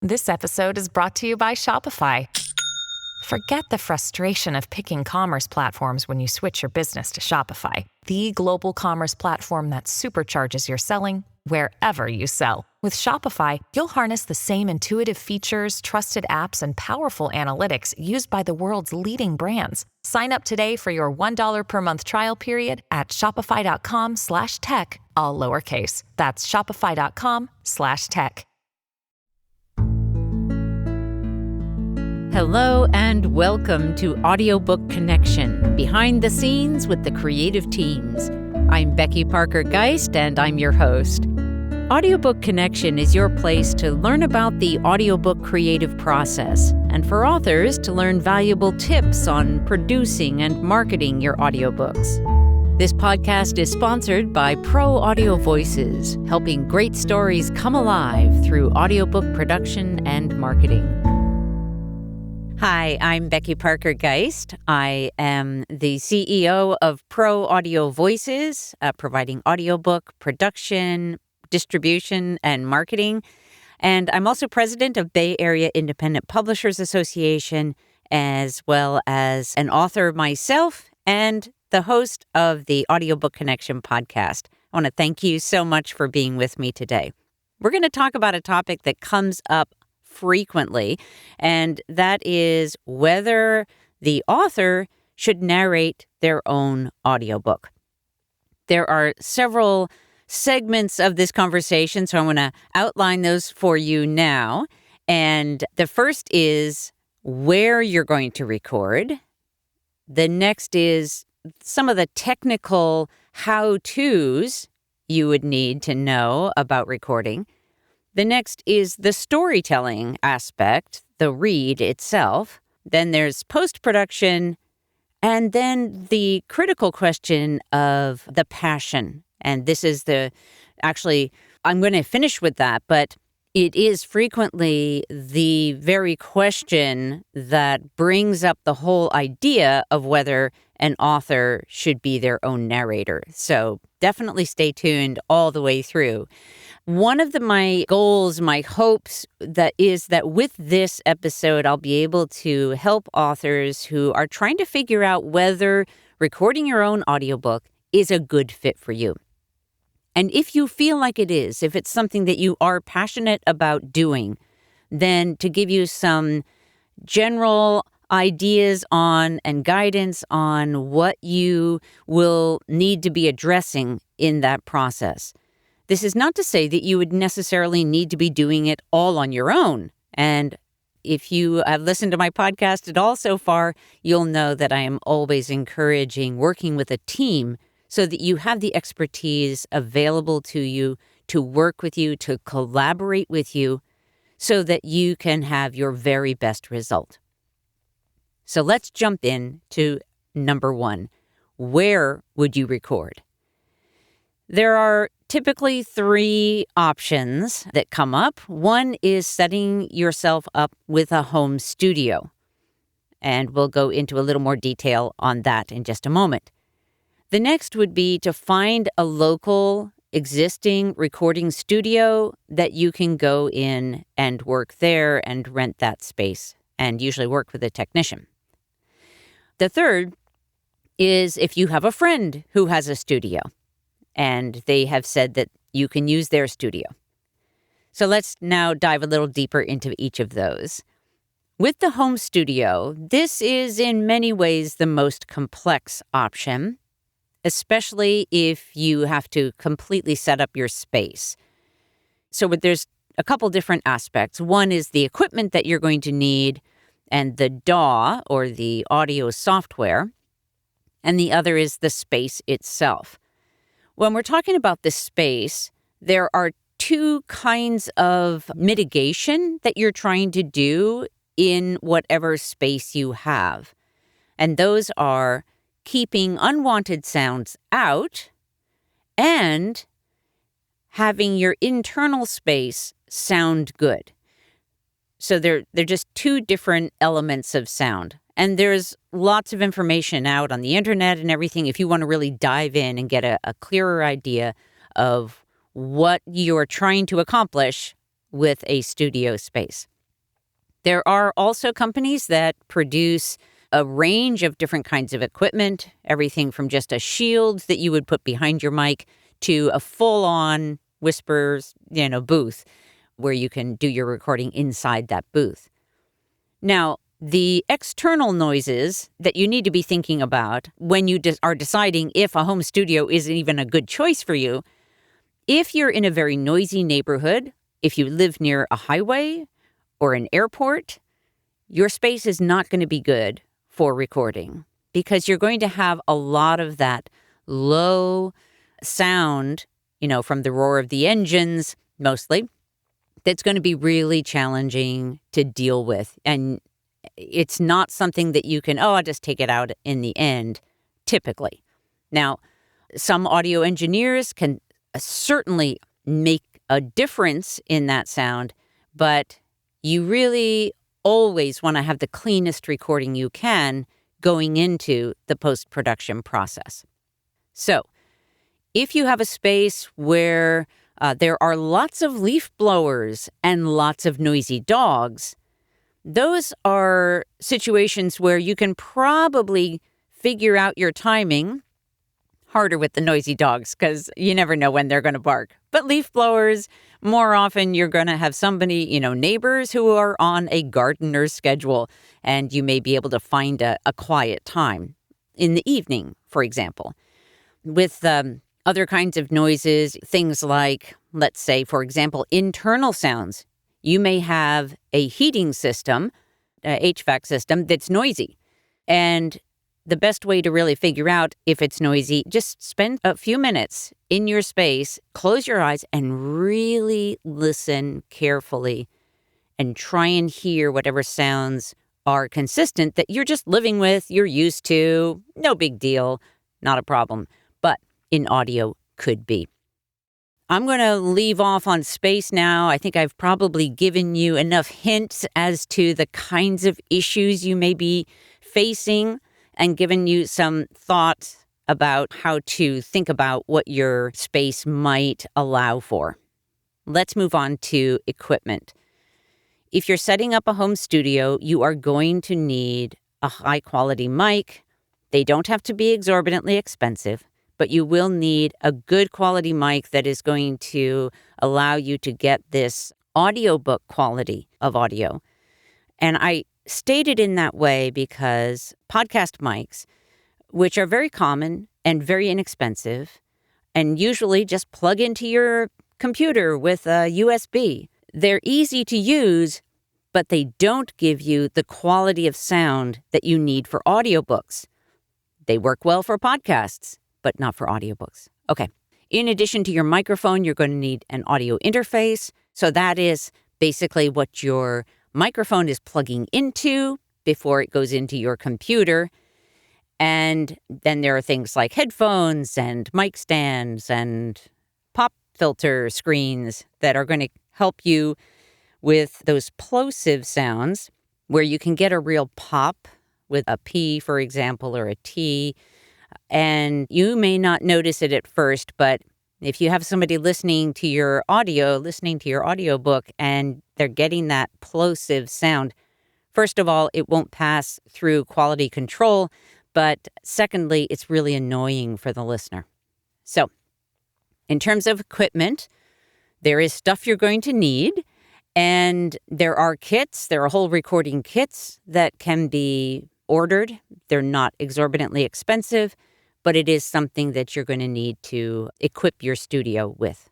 This episode is brought to you by Shopify. Forget the frustration of picking commerce platforms when you switch your business to Shopify, the global commerce platform that supercharges your selling wherever you sell. With Shopify, you'll harness the same intuitive features, trusted apps, and powerful analytics used by the world's leading brands. Sign up today for your $1 per month trial period at shopify.com/tech, all lowercase. That's shopify.com/tech. Hello and welcome to Audiobook Connection, behind the scenes with the creative teams. I'm Becky Parker Geist and I'm your host. Audiobook Connection is your place to learn about the audiobook creative process and for authors to learn valuable tips on producing and marketing your audiobooks. This podcast is sponsored by Pro Audio Voices, helping great stories come alive through audiobook production and marketing. Hi, I'm Becky Parker Geist. I am the CEO of Pro Audio Voices, providing audiobook production, distribution, and marketing. And I'm also president of Bay Area Independent Publishers Association, as well as an author myself and the host of the Audiobook Connection podcast. I want to thank you so much for being with me today. We're going to talk about a topic that comes up frequently, and that is whether the author should narrate their own audiobook. There are several segments of this conversation, so I want to outline those for you now. And the first is where you're going to record. The next is some of the technical how-tos you would need to know about recording. The next is the storytelling aspect, the read itself. Then there's post-production, and then the critical question of the passion. And this is I'm going to finish with that, but it is frequently the very question that brings up the whole idea of whether an author should be their own narrator. So definitely stay tuned all the way through. One of my goals, my hopes, that with this episode, I'll be able to help authors who are trying to figure out whether recording your own audiobook is a good fit for you. And if you feel like it is, if it's something that you are passionate about doing, then to give you some general ideas on and guidance on what you will need to be addressing in that process. This is not to say that you would necessarily need to be doing it all on your own. And if you have listened to my podcast at all so far, you'll know that I am always encouraging working with a team so that you have the expertise available to you, to work with you, to collaborate with you, so that you can have your very best result. So let's jump in to number one. Where would you record? There are typically three options that come up. One is setting yourself up with a home studio. And we'll go into a little more detail on that in just a moment. The next would be to find a local existing recording studio that you can go in and work there and rent that space and usually work with a technician. The third is if you have a friend who has a studio and they have said that you can use their studio. So let's now dive a little deeper into each of those. With the home studio, this is in many ways the most complex option, especially if you have to completely set up your space. So there's a couple different aspects. One is the equipment that you're going to need and the DAW, or the audio software, and the other is the space itself. When we're talking about the space, there are two kinds of mitigation that you're trying to do in whatever space you have. And those are keeping unwanted sounds out and having your internal space sound good. So they're just two different elements of sound. And there's lots of information out on the internet and everything if you want to really dive in and get a clearer idea of what you're trying to accomplish with a studio space. There are also companies that produce a range of different kinds of equipment, everything from just a shield that you would put behind your mic to a full-on whispers, booth where you can do your recording inside that booth. Now, the external noises that you need to be thinking about when you are deciding if a home studio isn't even a good choice for you, if you're in a very noisy neighborhood, if you live near a highway or an airport, your space is not going to be good for recording because you're going to have a lot of that low sound, from the roar of the engines mostly, that's going to be really challenging to deal with. And it's not something that you can, I'll just take it out in the end, typically. Now, some audio engineers can certainly make a difference in that sound, but you really always want to have the cleanest recording you can going into the post-production process. So, if you have a space where there are lots of leaf blowers and lots of noisy dogs, those are situations where you can probably figure out your timing. Harder with the noisy dogs because you never know when they're going to bark. But leaf blowers, more often you're going to have somebody, neighbors who are on a gardener's schedule, and you may be able to find a quiet time in the evening, for example. With other kinds of noises, things like, let's say, for example, internal sounds. You may have a heating system, HVAC system, that's noisy. And the best way to really figure out if it's noisy, just spend a few minutes in your space, close your eyes, and really listen carefully and try and hear whatever sounds are consistent that you're just living with, you're used to, no big deal, not a problem. But in audio, could be. I'm going to leave off on space now. I think I've probably given you enough hints as to the kinds of issues you may be facing and given you some thoughts about how to think about what your space might allow for. Let's move on to equipment. If you're setting up a home studio, you are going to need a high-quality mic. They don't have to be exorbitantly expensive, but you will need a good quality mic that is going to allow you to get this audiobook quality of audio. And I stated in that way because podcast mics, which are very common and very inexpensive, and usually just plug into your computer with a USB, they're easy to use, but they don't give you the quality of sound that you need for audiobooks. They work well for podcasts, but not for audiobooks. Okay. In addition to your microphone, you're going to need an audio interface. So that is basically what your microphone is plugging into before it goes into your computer. And then there are things like headphones and mic stands and pop filter screens that are going to help you with those plosive sounds where you can get a real pop with a P, for example, or a T. And you may not notice it at first, but if you have somebody listening to your audiobook, and they're getting that plosive sound, first of all, it won't pass through quality control, but secondly, it's really annoying for the listener. So, in terms of equipment, there is stuff you're going to need, and there are whole recording kits that can be ordered. They're not exorbitantly expensive, but it is something that you're going to need to equip your studio with.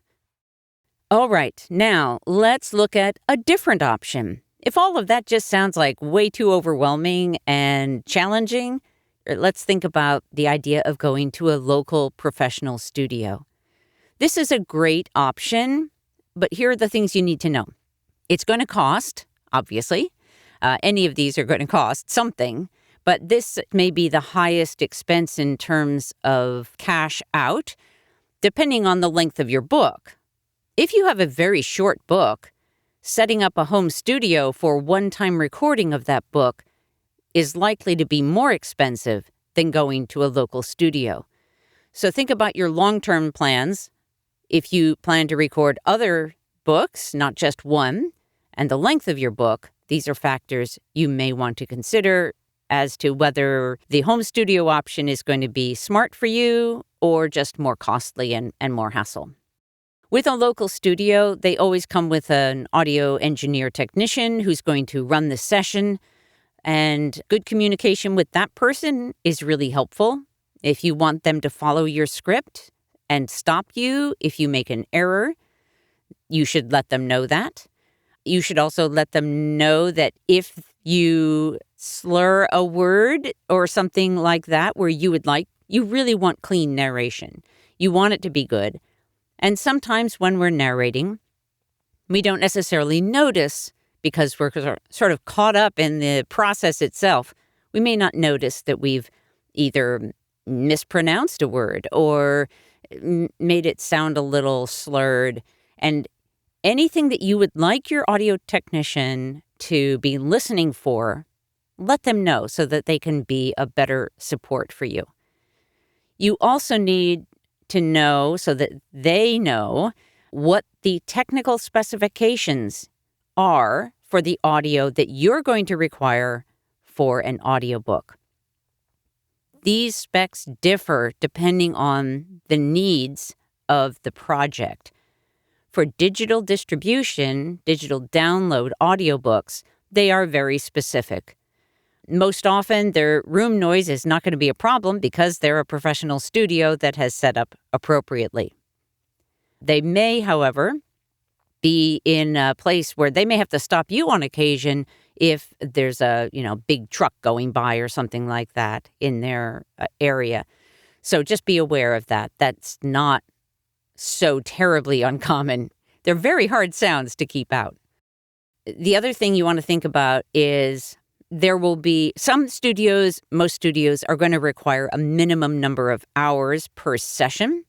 All right, now let's look at a different option. If all of that just sounds like way too overwhelming and challenging, let's think about the idea of going to a local professional studio. This is a great option, but here are the things you need to know. It's going to cost, obviously. Any of these are going to cost something. But this may be the highest expense in terms of cash out, depending on the length of your book. If you have a very short book, setting up a home studio for one-time recording of that book is likely to be more expensive than going to a local studio. So think about your long-term plans. If you plan to record other books, not just one, and the length of your book, these are factors you may want to consider as to whether the home studio option is going to be smart for you or just more costly and more hassle. With a local studio, they always come with an audio engineer technician who's going to run the session, and good communication with that person is really helpful. If you want them to follow your script and stop you if you make an error, you should let them know that. You should also let them know that if you slur a word or something like that where you really want clean narration. You want it to be good. And sometimes when we're narrating, we don't necessarily notice because we're sort of caught up in the process itself. We may not notice that we've either mispronounced a word or made it sound a little slurred. And anything that you would like your audio technician to be listening for, let them know so that they can be a better support for you. You also need to know so that they know what the technical specifications are for the audio that you're going to require for an audiobook. These specs differ depending on the needs of the project. For digital distribution, digital download audiobooks, they are very specific. Most often, their room noise is not going to be a problem because they're a professional studio that has set up appropriately. They may, however, be in a place where they may have to stop you on occasion if there's a, big truck going by or something like that in their area. So just be aware of that. That's not so terribly uncommon. They're very hard sounds to keep out. The other thing you want to think about is there will be most studios are going to require a minimum number of hours per session.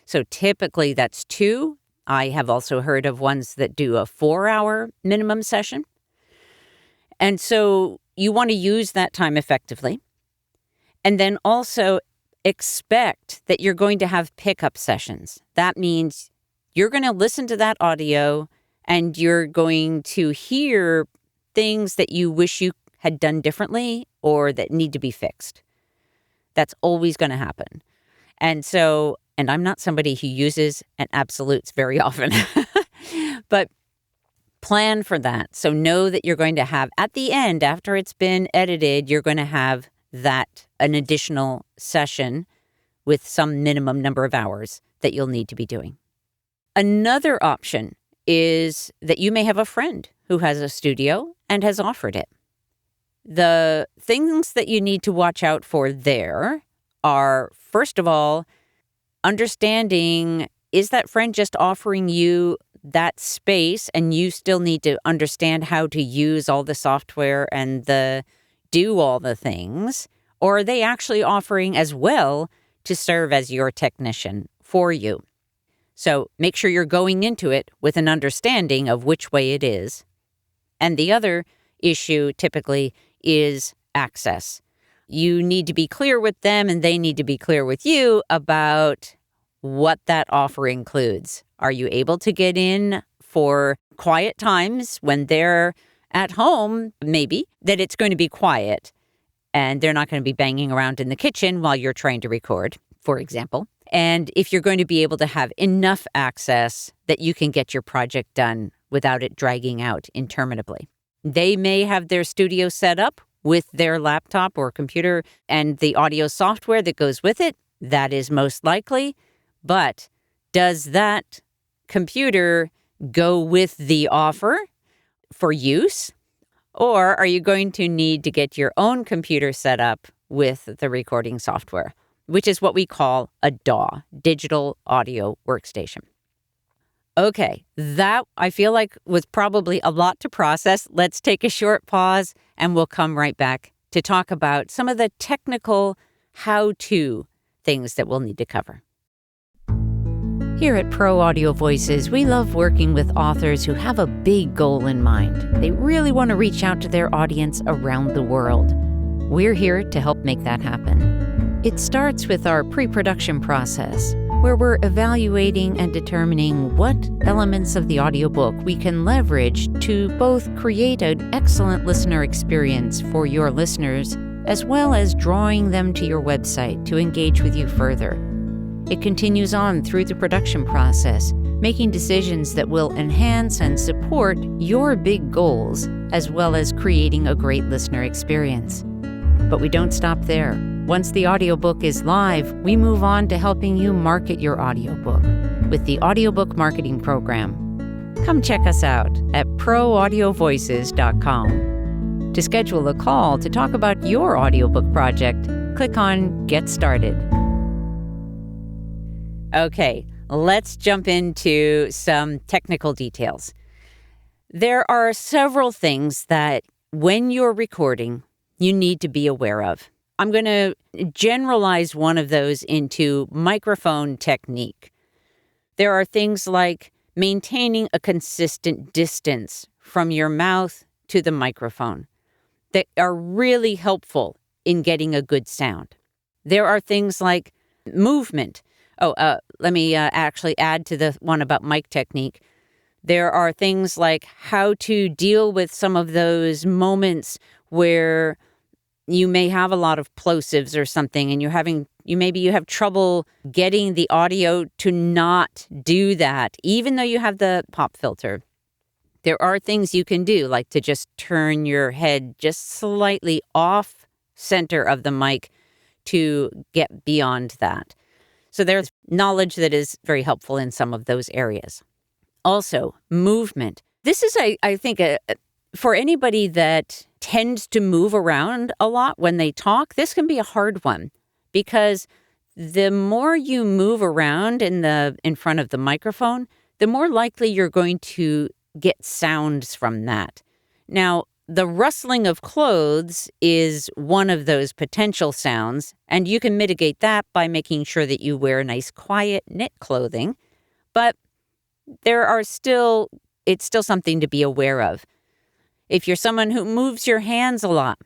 So typically that's 2. I have also heard of ones that do a 4-hour minimum session. And so you want to use that time effectively. And then also expect that you're going to have pickup sessions. That means you're going to listen to that audio and you're going to hear things that you wish you had done differently or that need to be fixed. That's always going to happen. And I'm not somebody who uses an absolutes very often, but plan for that. So know that you're going to have, at the end, after it's been edited, you're going to have an additional session with some minimum number of hours that you'll need to be doing. Another option is that you may have a friend who has a studio and has offered it. The things that you need to watch out for there are, first of all, understanding, is that friend just offering you that space and you still need to understand how to use all the software and do all the things? Or are they actually offering as well to serve as your technician for you? So make sure you're going into it with an understanding of which way it is. And the other issue typically is access. You need to be clear with them and they need to be clear with you about what that offer includes. Are you able to get in for quiet times when they're at home? Maybe that it's going to be quiet and they're not going to be banging around in the kitchen while you're trying to record, for example. And if you're going to be able to have enough access that you can get your project done without it dragging out interminably. They may have their studio set up with their laptop or computer and the audio software that goes with it. That is most likely. But does that computer go with the offer for use? Or are you going to need to get your own computer set up with the recording software, which is what we call a DAW, Digital Audio Workstation? Okay, that I feel like was probably a lot to process. Let's take a short pause and we'll come right back to talk about some of the technical how-to things that we'll need to cover. Here at Pro Audio Voices, we love working with authors who have a big goal in mind. They really want to reach out to their audience around the world. We're here to help make that happen. It starts with our pre-production process, where we're evaluating and determining what elements of the audiobook we can leverage to both create an excellent listener experience for your listeners, as well as drawing them to your website to engage with you further. It continues on through the production process, making decisions that will enhance and support your big goals, as well as creating a great listener experience. But we don't stop there. Once the audiobook is live, we move on to helping you market your audiobook with the Audiobook Marketing Program. Come check us out at proaudiovoices.com. To schedule a call to talk about your audiobook project, click on Get Started. Okay, let's jump into some technical details. There are several things that when you're recording, you need to be aware of. I'm going to generalize one of those into microphone technique. There are things like maintaining a consistent distance from your mouth to the microphone that are really helpful in getting a good sound. There are things like movement. Let me actually add to the one about mic technique. There are things like how to deal with some of those moments where you may have a lot of plosives or something, and you have trouble getting the audio to not do that, even though you have the pop filter. There are things you can do, like to just turn your head just slightly off center of the mic to get beyond that. So there's knowledge that is very helpful in some of those areas. Also, movement. This is, I think, for anybody that tends to move around a lot when they talk, this can be a hard one, because the more you move around in front of the microphone, the more likely you're going to get sounds from that. Now, the rustling of clothes is one of those potential sounds, and you can mitigate that by making sure that you wear nice, quiet knit clothing. But it's still something to be aware of. If you're someone who moves your hands a lot,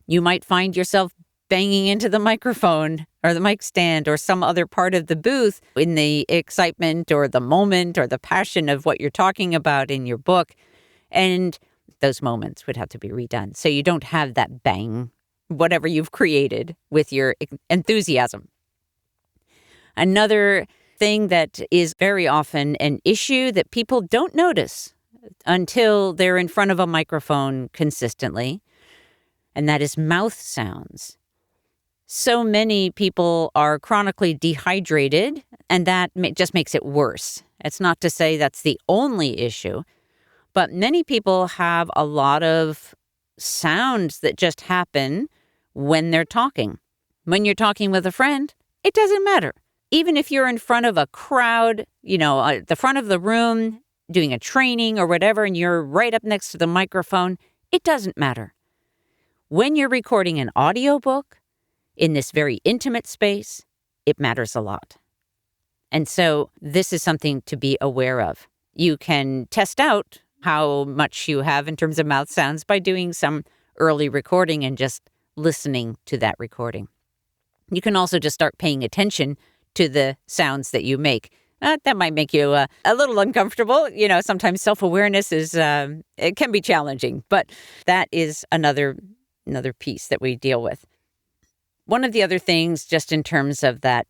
you might find yourself banging into the microphone or the mic stand or some other part of the booth in the excitement or the moment or the passion of what you're talking about in your book. And those moments would have to be redone so you don't have that bang, whatever you've created with your enthusiasm. Another thing that is very often an issue that people don't notice until they're in front of a microphone consistently, and that is mouth sounds. So many people are chronically dehydrated, and that just makes it worse. It's not to say that's the only issue, but many people have a lot of sounds that just happen when they're talking. When you're talking with a friend, it doesn't matter. Even if you're in front of a crowd, the front of the room, doing a training or whatever, and you're right up next to the microphone, it doesn't matter. When you're recording an audiobook in this very intimate space, it matters a lot. And so this is something to be aware of. You can test out how much you have in terms of mouth sounds by doing some early recording and just listening to that recording. You can also just start paying attention to the sounds that you make. That might make you a little uncomfortable. Sometimes self-awareness it can be challenging, but that is another piece that we deal with. One of the other things, just in terms of that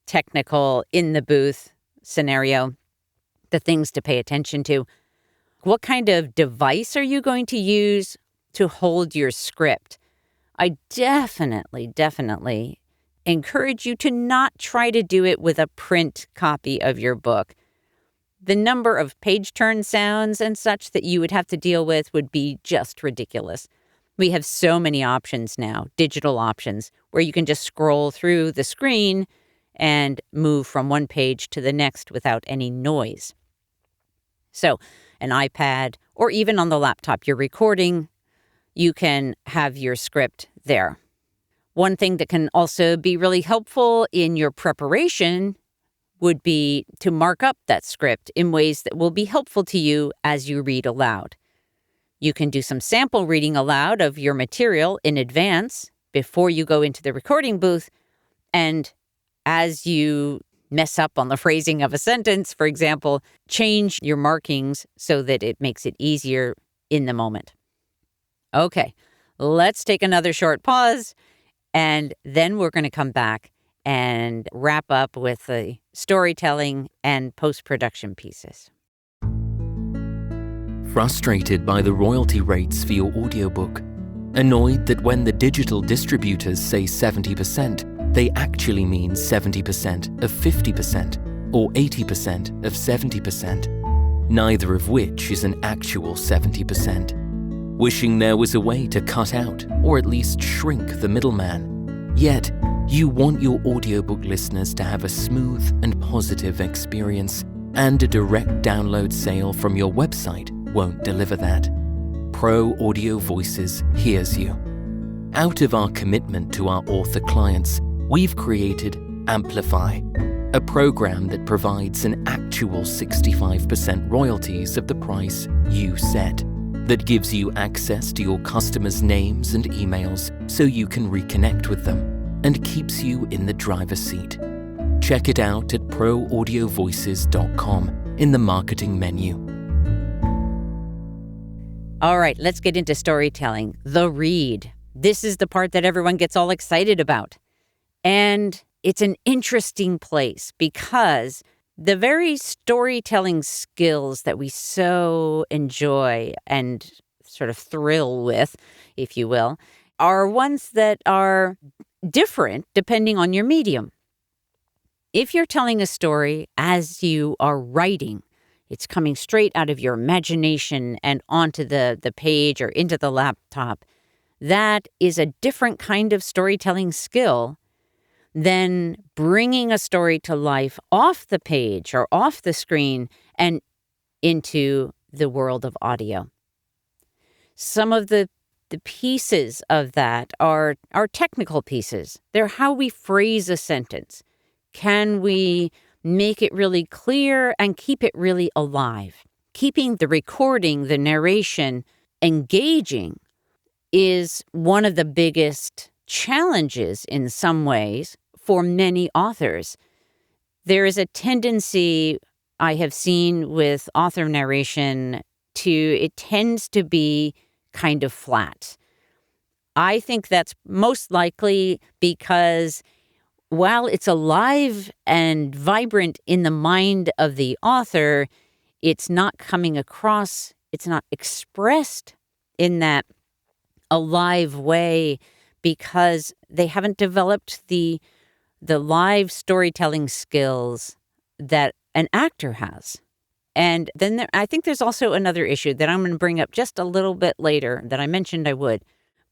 technical in the booth scenario, the things to pay attention to. What kind of device are you going to use to hold your script? I definitely encourage you to not try to do it with a print copy of your book. The number of page turn sounds and such that you would have to deal with would be just ridiculous. We have so many options now, digital options, where you can just scroll through the screen and move from one page to the next without any noise. So an iPad or even on the laptop you're recording, you can have your script there. One thing that can also be really helpful in your preparation would be to mark up that script in ways that will be helpful to you as you read aloud. You can do some sample reading aloud of your material in advance before you go into the recording booth. And as you mess up on the phrasing of a sentence, for example, change your markings so that it makes it easier in the moment. Okay, let's take another short pause, and then we're going to come back and wrap up with the storytelling and post-production pieces. Frustrated by the royalty rates for your audiobook? Annoyed that when the digital distributors say 70%, they actually mean 70% of 50% or 80% of 70%, neither of which is an actual 70%. Wishing there was a way to cut out or at least shrink the middleman. Yet, you want your audiobook listeners to have a smooth and positive experience, and a direct download sale from your website won't deliver that. Pro Audio Voices hears you. Out of our commitment to our author clients, we've created Amplify, a program that provides an actual 65% royalties of the price you set, that gives you access to your customers' names and emails so you can reconnect with them, and keeps you in the driver's seat. Check it out at proaudiovoices.com in the marketing menu. All right, let's get into storytelling. The read. This is the part that everyone gets all excited about. And it's an interesting place because the very storytelling skills that we so enjoy and sort of thrill with, if you will, are ones that are different depending on your medium. If you're telling a story as you are writing, it's coming straight out of your imagination and onto the page or into the laptop. That is a different kind of storytelling skill than bringing a story to life off the page or off the screen and into the world of audio. Some of the pieces of that are technical pieces. They're how we phrase a sentence. Can we make it really clear and keep it really alive? Keeping the recording, the narration, engaging is one of the biggest challenges in some ways for many authors. There is a tendency I have seen with author narration it tends to be kind of flat. I think that's most likely because while it's alive and vibrant in the mind of the author, it's not coming across, it's not expressed in that alive way because they haven't developed the live storytelling skills that an actor has. And then I think there's also another issue that I'm going to bring up just a little bit later that I mentioned I would.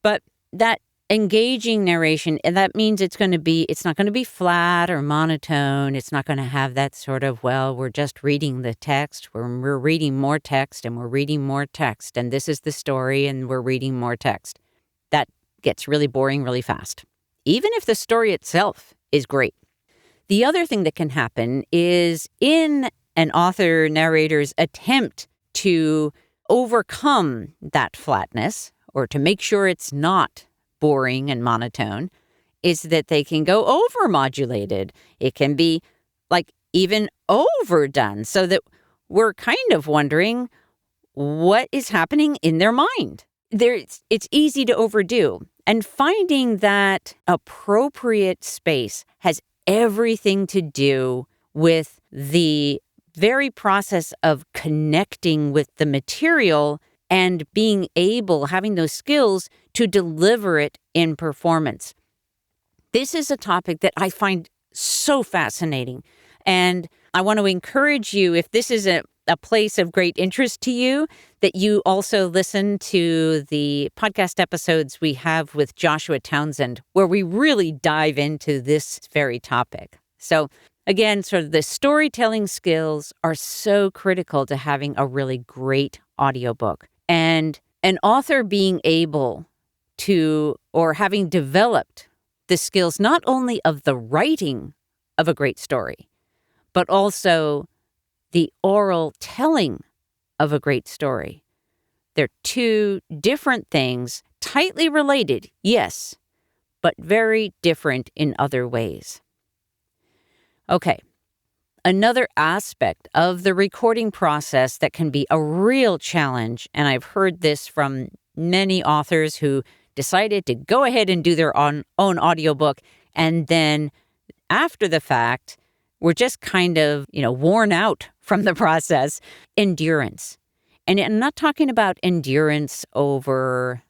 But that engaging narration, and that means it's not going to be flat or monotone. It's not going to have that sort of, we're just reading the text. We're reading more text and we're reading more text. And this is the story and we're reading more text. That gets really boring really fast, even if the story itself is great. The other thing that can happen is in an author narrator's attempt to overcome that flatness or to make sure it's not boring and monotone is that they can go over-modulated. It can be like even overdone so that we're kind of wondering what is happening in their mind. It's easy to overdo. And finding that appropriate space has everything to do with the very process of connecting with the material and being able, having those skills to deliver it in performance. This is a topic that I find so fascinating. And I want to encourage you, if this is a place of great interest to you, that you also listen to the podcast episodes we have with Joshua Townsend, where we really dive into this very topic. So again, sort of the storytelling skills are so critical to having a really great audiobook. And an author being able to, or having developed the skills not only of the writing of a great story, but also the oral telling of a great story. They're two different things, tightly related, yes, but very different in other ways. Okay, Another aspect of the recording process that can be a real challenge, and I've heard this from many authors who decided to go ahead and do their own audiobook, and then after the fact, were just kind of, worn out from the process, endurance. And I'm not talking about endurance over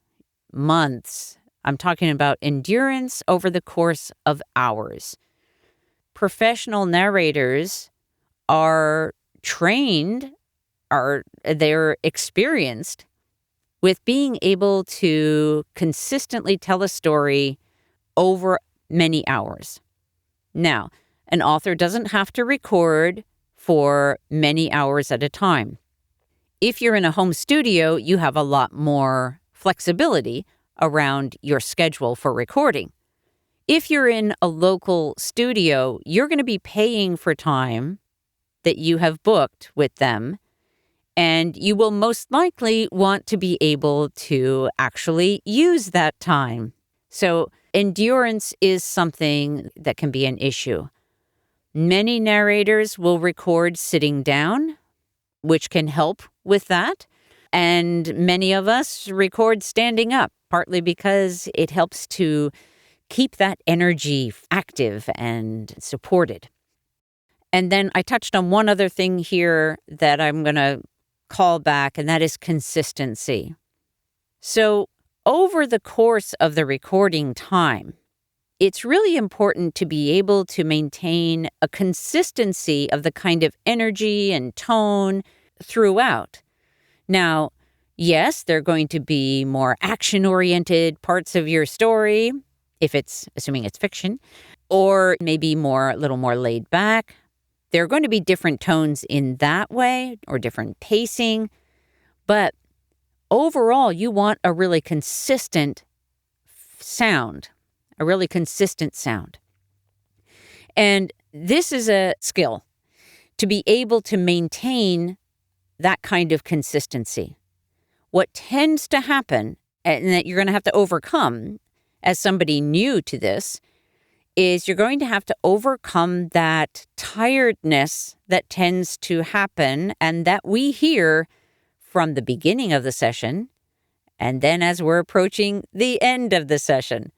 months. I'm talking about endurance over the course of hours. Professional narrators are trained, they're experienced with being able to consistently tell a story over many hours. Now, an author doesn't have to record for many hours at a time. If you're in a home studio, you have a lot more flexibility around your schedule for recording. If you're in a local studio, you're going to be paying for time that you have booked with them, and you will most likely want to be able to actually use that time. So endurance is something that can be an issue. Many narrators will record sitting down, which can help with that. And many of us record standing up, partly because it helps to keep that energy active and supported. And then I touched on one other thing here that I'm going to call back, and that is consistency. So over the course of the recording time, it's really important to be able to maintain a consistency of the kind of energy and tone throughout. Now, yes, there are going to be more action-oriented parts of your story, assuming it's fiction, or maybe a little more laid back. There are going to be different tones in that way, or different pacing, but overall, you want a really consistent sound. And this is a skill, to be able to maintain that kind of consistency. What tends to happen, and that you're going to have to overcome as somebody new to this, is you're going to have to overcome that tiredness that tends to happen and that we hear from the beginning of the session, and then as we're approaching the end of the session.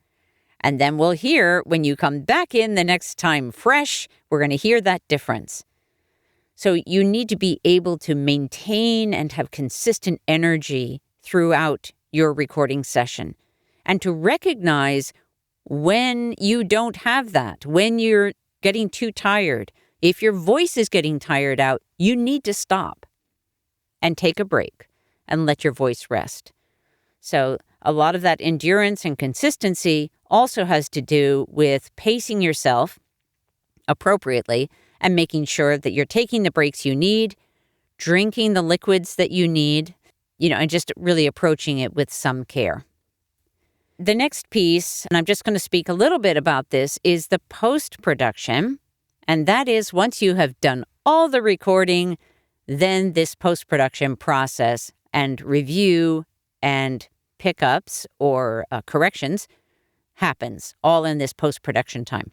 And then we'll hear when you come back in the next time fresh, we're going to hear that difference. So you need to be able to maintain and have consistent energy throughout your recording session, and to recognize when you don't have that, when you're getting too tired. If your voice is getting tired out, you need to stop and take a break and let your voice rest. So a lot of that endurance and consistency also has to do with pacing yourself appropriately and making sure that you're taking the breaks you need, drinking the liquids that you need, and just really approaching it with some care. The next piece, and I'm just going to speak a little bit about this, is the post-production. And that is once you have done all the recording, then this post-production process and review and pickups or corrections happens all in this post-production time.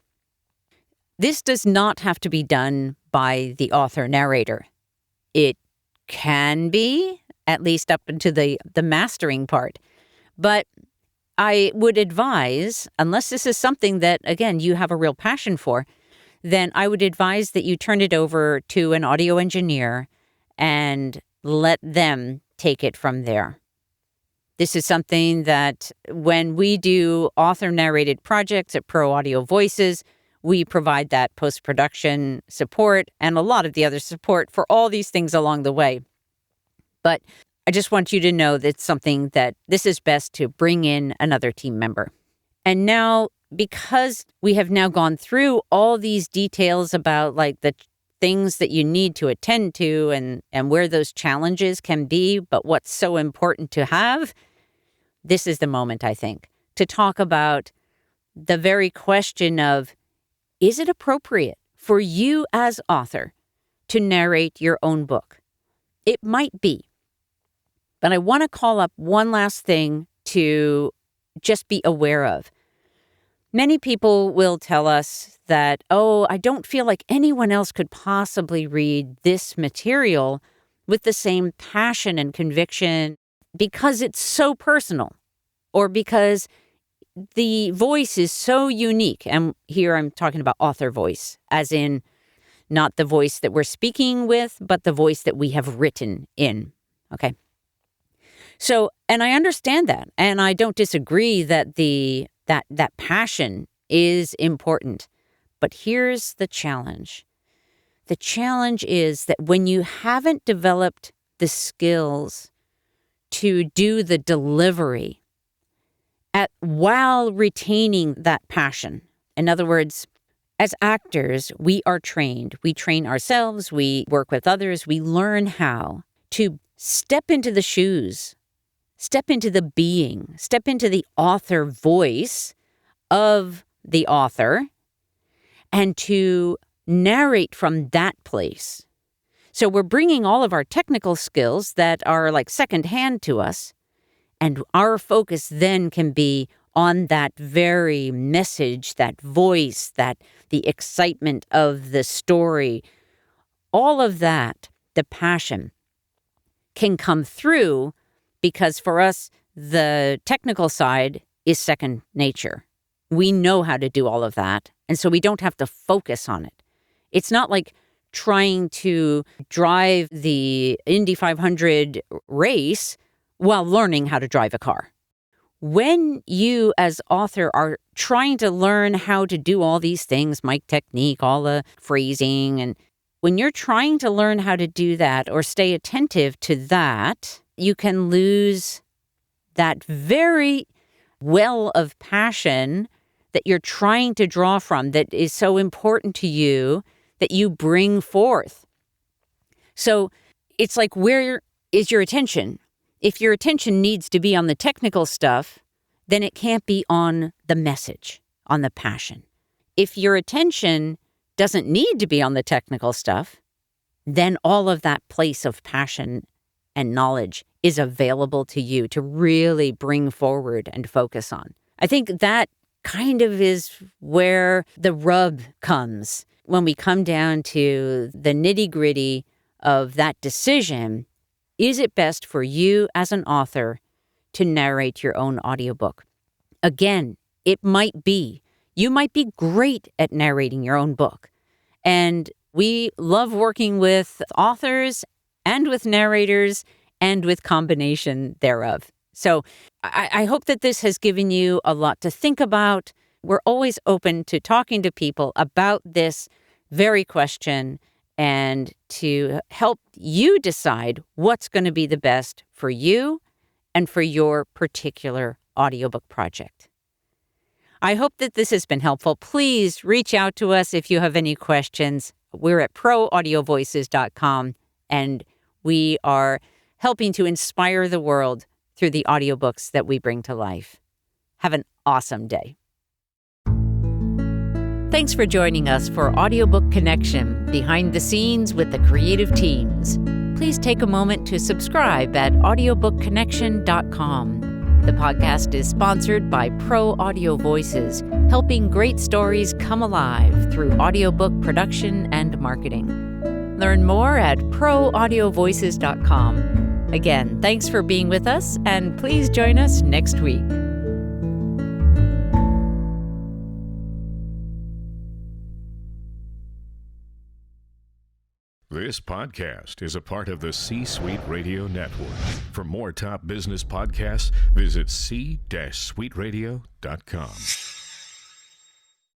This does not have to be done by the author narrator. It can be, at least up into the mastering part. But I would advise, unless this is something that, again, you have a real passion for, then I would advise that you turn it over to an audio engineer and let them take it from there. This is something that when we do author-narrated projects at Pro Audio Voices, we provide that post-production support and a lot of the other support for all these things along the way. But I just want you to know that it's something that this is best to bring in another team member. And now, because we have now gone through all these details about the things that you need to attend to and where those challenges can be, but what's so important to have, this is the moment, I think, to talk about the very question of, is it appropriate for you as author to narrate your own book? It might be. But I want to call up one last thing to just be aware of. Many people will tell us that, oh, I don't feel like anyone else could possibly read this material with the same passion and conviction because it's so personal or because the voice is so unique. And here I'm talking about author voice, as in not the voice that we're speaking with, but the voice that we have written in. Okay. So, and I understand that, and I don't disagree that that passion is important. But here's the challenge. The challenge is that when you haven't developed the skills to do the delivery while retaining that passion, in other words, as actors, we are trained. We train ourselves. We work with others. We learn how to step into the shoes, step into the being, step into the author voice of the author, and to narrate from that place. So we're bringing all of our technical skills that are like secondhand to us, and our focus then can be on that very message, that voice, that the excitement of the story. All of that, the passion, can come through because for us, the technical side is second nature. We know how to do all of that, and so we don't have to focus on it. It's not like trying to drive the Indy 500 race while learning how to drive a car. When you as author are trying to learn how to do all these things, mic technique, all the phrasing, and when you're trying to learn how to do that or stay attentive to that, you can lose that very well of passion that you're trying to draw from, that is so important to you, that you bring forth. So it's like, where is your attention? If your attention needs to be on the technical stuff, then it can't be on the message, on the passion. If your attention doesn't need to be on the technical stuff, then all of that place of passion and knowledge is available to you to really bring forward and focus on. I think that kind of is where the rub comes when we come down to the nitty-gritty of that decision. Is it best for you as an author to narrate your own audiobook? Again, it might be. You might be great at narrating your own book. And we love working with authors and with narrators and with combination thereof. So I hope that this has given you a lot to think about. We're always open to talking to people about this very question and to help you decide what's going to be the best for you and for your particular audiobook project. I hope that this has been helpful. Please reach out to us if you have any questions. We're at proaudiovoices.com, and we are helping to inspire the world through the audiobooks that we bring to life. Have an awesome day. Thanks for joining us for Audiobook Connection, behind the scenes with the creative teams. Please take a moment to subscribe at audiobookconnection.com. The podcast is sponsored by Pro Audio Voices, helping great stories come alive through audiobook production and marketing. Learn more at proaudiovoices.com. Again, thanks for being with us, and please join us next week. This podcast is a part of the C-Suite Radio Network. For more top business podcasts, visit c-suiteradio.com.